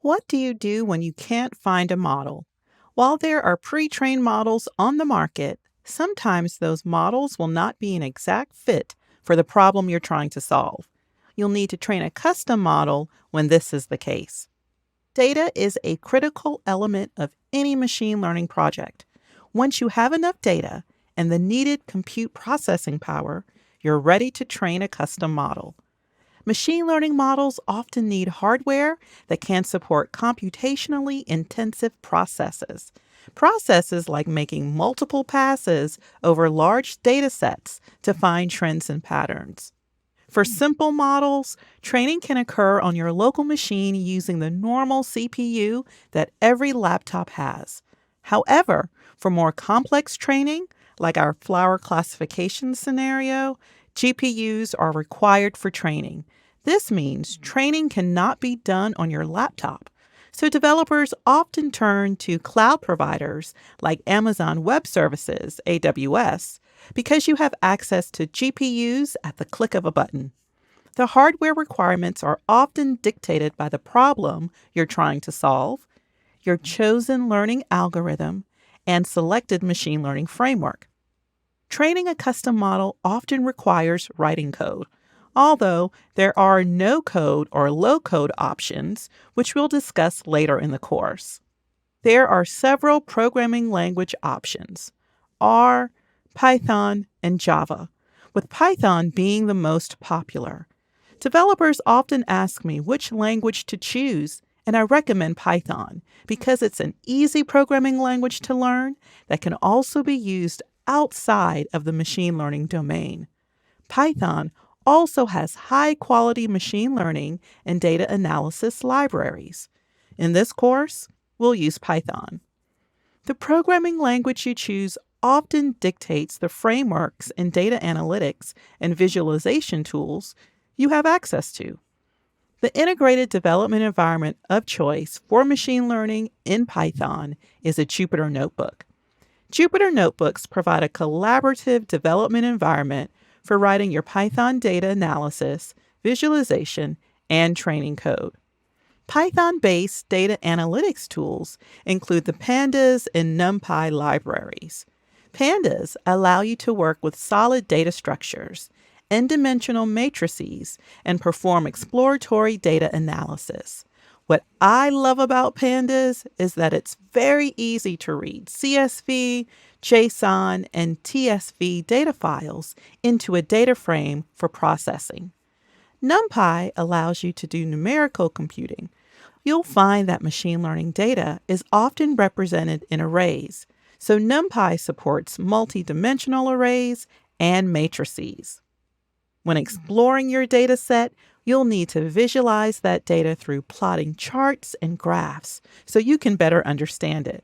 What do you do when you can't find a model? While there are pre-trained models on the market, sometimes those models will not be an exact fit for the problem you're trying to solve. You'll need to train a custom model when this is the case. Data is a critical element of any machine learning project. Once you have enough data and the needed compute processing power, you're ready to train a custom model. Machine learning models often need hardware that can support computationally intensive processes. Processes like making multiple passes over large data sets to find trends and patterns. For simple models, training can occur on your local machine using the normal CPU that every laptop has. However, for more complex training, like our flower classification scenario, GPUs are required for training. This means training cannot be done on your laptop. So developers often turn to cloud providers like Amazon Web Services, AWS, because you have access to GPUs at the click of a button. The hardware requirements are often dictated by the problem you're trying to solve, your chosen learning algorithm, and selected machine learning framework. Training a custom model often requires writing code, although there are no-code or low-code options, which we'll discuss later in the course. There are several programming language options: R, Python, and Java, with Python being the most popular. Developers often ask me which language to choose, and I recommend Python because it's an easy programming language to learn that can also be used outside of the machine learning domain. Python also has high-quality machine learning and data analysis libraries. In this course, we'll use Python. The programming language you choose often dictates the frameworks and data analytics and visualization tools you have access to. The integrated development environment of choice for machine learning in Python is a Jupyter Notebook. Jupyter Notebooks provide a collaborative development environment for writing your Python data analysis, visualization, and training code. Python-based data analytics tools include the Pandas and NumPy libraries. Pandas allow you to work with solid data structures, n-dimensional matrices, and perform exploratory data analysis. What I love about Pandas is that it's very easy to read CSV, JSON, and TSV data files into a data frame for processing. NumPy allows you to do numerical computing. You'll find that machine learning data is often represented in arrays, so NumPy supports multi-dimensional arrays and matrices. When exploring your data set, you'll need to visualize that data through plotting charts and graphs so you can better understand it.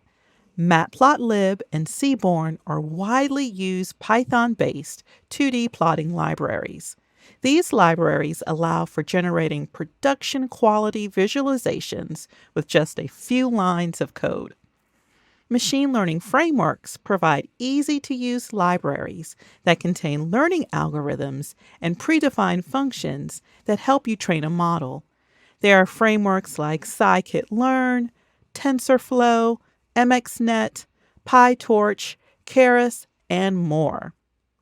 Matplotlib and Seaborn are widely used Python-based 2D plotting libraries. These libraries allow for generating production-quality visualizations with just a few lines of code. Machine learning frameworks provide easy-to-use libraries that contain learning algorithms and predefined functions that help you train a model. There are frameworks like scikit-learn, TensorFlow, MXNet, PyTorch, Keras, and more.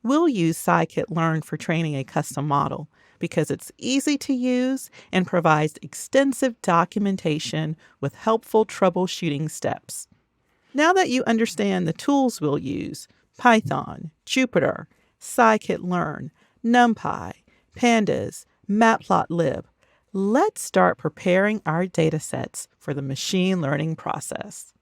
We'll use scikit-learn for training a custom model because it's easy to use and provides extensive documentation with helpful troubleshooting steps. Now that you understand the tools we'll use, Python, Jupyter, scikit-learn, NumPy, Pandas, Matplotlib, let's start preparing our datasets for the machine learning process.